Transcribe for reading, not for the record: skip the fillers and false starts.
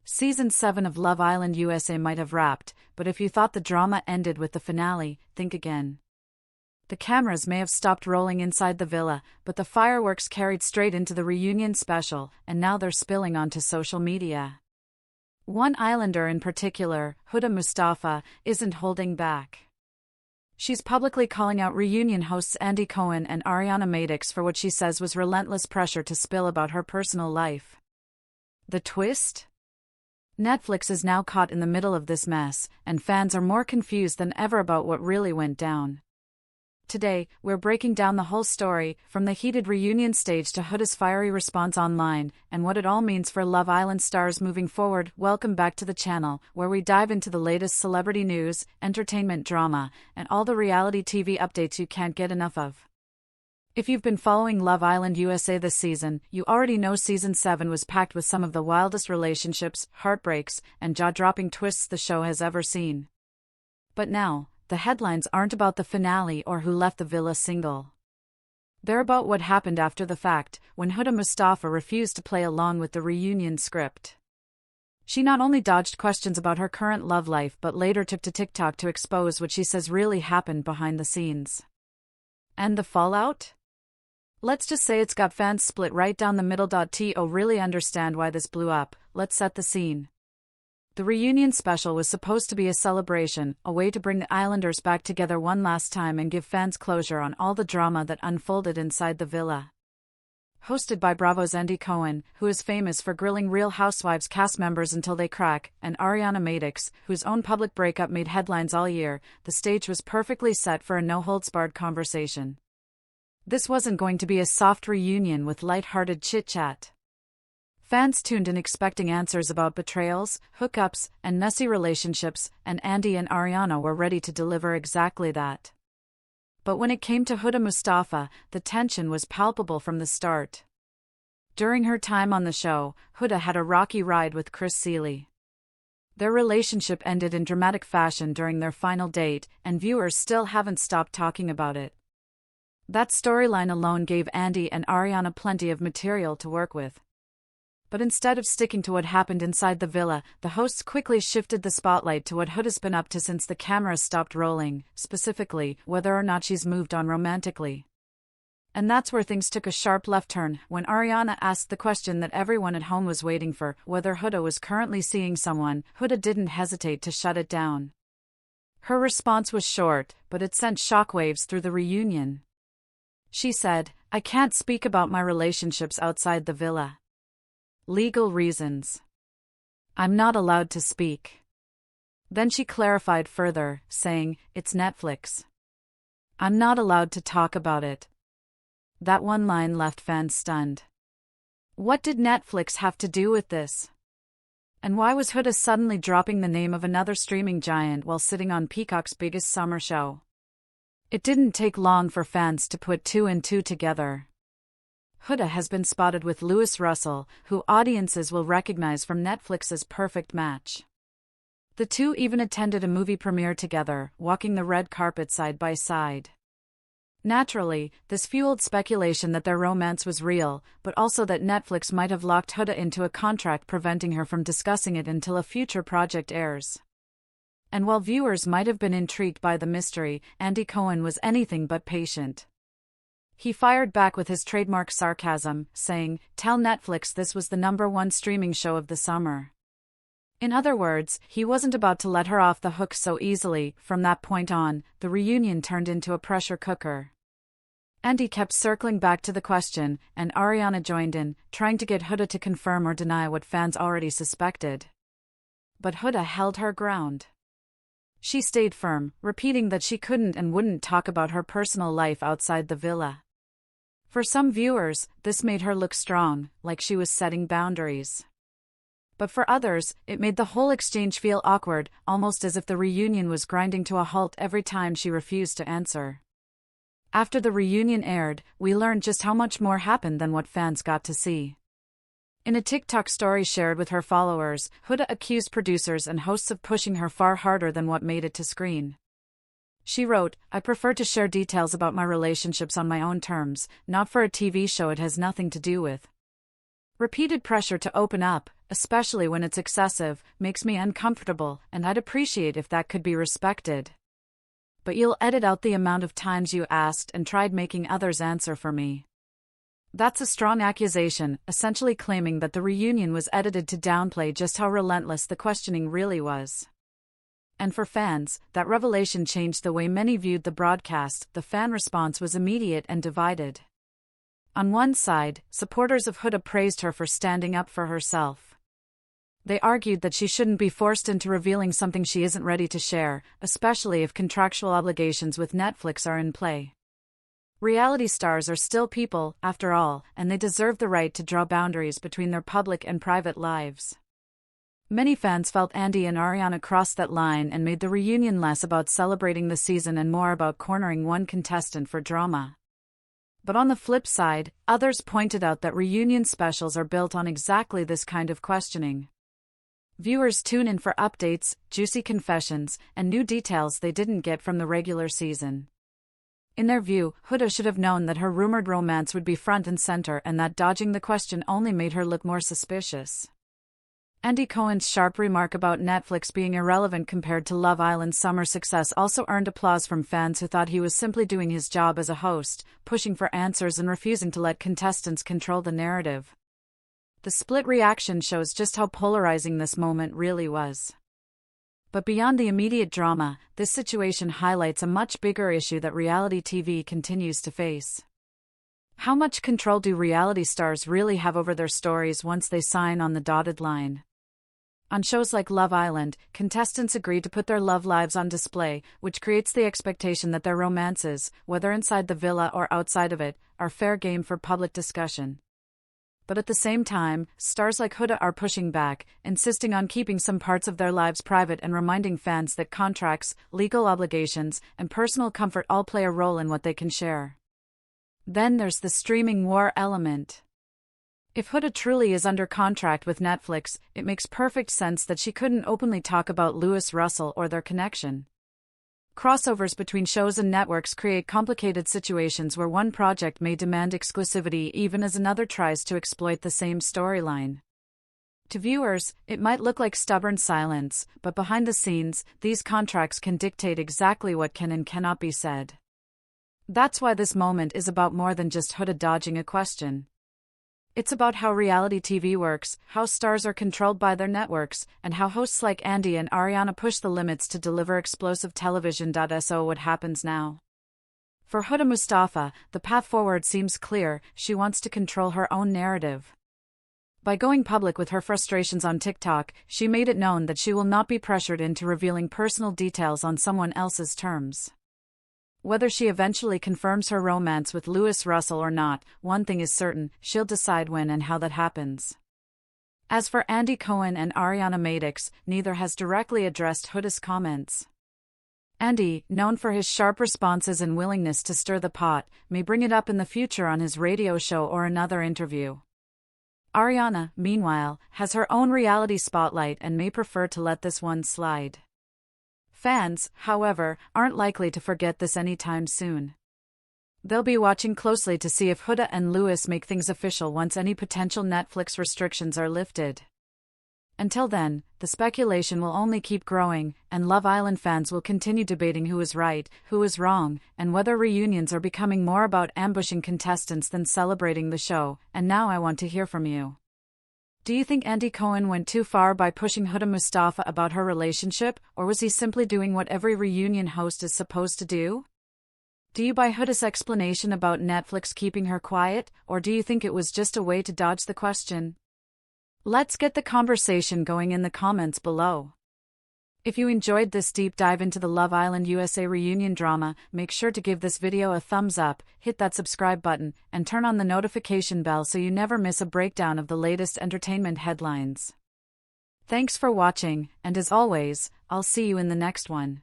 Season 7 of Love Island USA might have wrapped, but if you thought the drama ended with the finale, think again. The cameras may have stopped rolling inside the villa, but the fireworks carried straight into the reunion special, and now they're spilling onto social media. One Islander in particular, Huda Mustafa, isn't holding back. She's publicly calling out reunion hosts Cohen and Ariana Madix for what she says was relentless pressure to spill about her personal life. The twist? Netflix is now caught in the middle of this mess, and fans are more confused than ever about what really went down. Today, we're breaking down the whole story, from the heated reunion stage to Huda's fiery response online, and what it all means for Love Island stars moving forward. Welcome back to the channel, where we dive into the latest celebrity news, entertainment drama, and all the reality TV updates you can't get enough of. If you've been following Love Island USA this season, you already know Season 7 was packed with some of the wildest relationships, heartbreaks, and jaw-dropping twists the show has ever seen. But now, the headlines aren't about the finale or who left the villa single. They're about what happened after the fact, when Huda Mustafa refused to play along with the reunion script. She not only dodged questions about her current love life but later took to TikTok to expose what she says really happened behind the scenes. And the fallout? Let's just say it's got fans split right down the middle. To really understand why this blew up, let's set the scene. The reunion special was supposed to be a celebration, a way to bring the Islanders back together one last time and give fans closure on all the drama that unfolded inside the villa. Hosted by Bravo's Cohen, who is famous for grilling Real Housewives cast members until they crack, and Ariana Madix, whose own public breakup made headlines all year, the stage was perfectly set for a no-holds-barred conversation. This wasn't going to be a soft reunion with light-hearted chit-chat. Fans tuned in expecting answers about betrayals, hookups, and messy relationships, and Andy and Ariana were ready to deliver exactly that. But when it came to Huda Mustafa, the tension was palpable from the start. During her time on the show, Huda had a rocky ride with Chris Seeley. Their relationship ended in dramatic fashion during their final date, and viewers still haven't stopped talking about it. That storyline alone gave Andy and Ariana plenty of material to work with. But instead of sticking to what happened inside the villa, the hosts quickly shifted the spotlight to what Huda's been up to since the cameras stopped rolling, specifically, whether or not she's moved on romantically. And that's where things took a sharp left turn, when Ariana asked the question that everyone at home was waiting for, whether Huda was currently seeing someone. Huda didn't hesitate to shut it down. Her response was short, but it sent shockwaves through the reunion. She said, "I can't speak about my relationships outside the villa. Legal reasons. I'm not allowed to speak." Then she clarified further, saying, "It's Netflix. I'm not allowed to talk about it." That one line left fans stunned. What did Netflix have to do with this? And why was Huda suddenly dropping the name of another streaming giant while sitting on Peacock's biggest summer show? It didn't take long for fans to put two and two together. Huda has been spotted with Louis Russell, who audiences will recognize from Netflix's Perfect Match. The two even attended a movie premiere together, walking the red carpet side by side. Naturally, this fueled speculation that their romance was real, but also that Netflix might have locked Huda into a contract preventing her from discussing it until a future project airs. And while viewers might have been intrigued by the mystery, Cohen was anything but patient. He fired back with his trademark sarcasm, saying, "Tell Netflix this was the #1 streaming show of the summer." In other words, he wasn't about to let her off the hook so easily. From that point on, the reunion turned into a pressure cooker. Andy kept circling back to the question, and Ariana joined in, trying to get Huda to confirm or deny what fans already suspected. But Huda held her ground. She stayed firm, repeating that she couldn't and wouldn't talk about her personal life outside the villa. For some viewers, this made her look strong, like she was setting boundaries. But for others, it made the whole exchange feel awkward, almost as if the reunion was grinding to a halt every time she refused to answer. After the reunion aired, we learned just how much more happened than what fans got to see. In a TikTok story shared with her followers, Huda accused producers and hosts of pushing her far harder than what made it to screen. She wrote, "I prefer to share details about my relationships on my own terms, not for a TV show it has nothing to do with." Repeated pressure to open up, especially when it's excessive, makes me uncomfortable, and I'd appreciate if that could be respected. But you'll edit out the amount of times you asked and tried making others answer for me. That's a strong accusation, essentially claiming that the reunion was edited to downplay just how relentless the questioning really was. And for fans, that revelation changed the way many viewed the broadcast. The fan response was immediate and divided. On one side, supporters of Huda praised her for standing up for herself. They argued that she shouldn't be forced into revealing something she isn't ready to share, especially if contractual obligations with Netflix are in play. Reality stars are still people, after all, and they deserve the right to draw boundaries between their public and private lives. Many fans felt Andy and Ariana crossed that line and made the reunion less about celebrating the season and more about cornering one contestant for drama. But on the flip side, others pointed out that reunion specials are built on exactly this kind of questioning. Viewers tune in for updates, juicy confessions, and new details they didn't get from the regular season. In their view, Huda should have known that her rumored romance would be front and center and that dodging the question only made her look more suspicious. Andy Cohen's sharp remark about Netflix being irrelevant compared to Love Island's summer success also earned applause from fans who thought he was simply doing his job as a host, pushing for answers and refusing to let contestants control the narrative. The split reaction shows just how polarizing this moment really was. But beyond the immediate drama, this situation highlights a much bigger issue that reality TV continues to face. How much control do reality stars really have over their stories once they sign on the dotted line? On shows like Love Island, contestants agree to put their love lives on display, which creates the expectation that their romances, whether inside the villa or outside of it, are fair game for public discussion. But at the same time, stars like Huda are pushing back, insisting on keeping some parts of their lives private and reminding fans that contracts, legal obligations, and personal comfort all play a role in what they can share. Then there's the streaming war element. If Huda truly is under contract with Netflix, it makes perfect sense that she couldn't openly talk about Lewis Russell or their connection. Crossovers between shows and networks create complicated situations where one project may demand exclusivity even as another tries to exploit the same storyline. To viewers, it might look like stubborn silence, but behind the scenes, these contracts can dictate exactly what can and cannot be said. That's why this moment is about more than just Huda dodging a question. It's about how reality TV works, how stars are controlled by their networks, and how hosts like Andy and Ariana push the limits to deliver explosive television. So what happens now? For Huda Mustafa, the path forward seems clear. She wants to control her own narrative. By going public with her frustrations on TikTok, she made it known that she will not be pressured into revealing personal details on someone else's terms. Whether she eventually confirms her romance with Lewis Russell or not, one thing is certain: she'll decide when and how that happens. As for Andy Cohen and Ariana Madix, neither has directly addressed Huda's comments. Andy, known for his sharp responses and willingness to stir the pot, may bring it up in the future on his radio show or another interview. Ariana, meanwhile, has her own reality spotlight and may prefer to let this one slide. Fans, however, aren't likely to forget this anytime soon. They'll be watching closely to see if Huda and Lewis make things official once any potential Netflix restrictions are lifted. Until then, the speculation will only keep growing, and Love Island fans will continue debating who is right, who is wrong, and whether reunions are becoming more about ambushing contestants than celebrating the show. And now I want to hear from you. Do you think Andy Cohen went too far by pushing Huda Mustafa about her relationship, or was he simply doing what every reunion host is supposed to do? Do you buy Huda's explanation about Netflix keeping her quiet, or do you think it was just a way to dodge the question? Let's get the conversation going in the comments below. If you enjoyed this deep dive into the Love Island USA reunion drama, make sure to give this video a thumbs up, hit that subscribe button, and turn on the notification bell so you never miss a breakdown of the latest entertainment headlines. Thanks for watching, and as always, I'll see you in the next one.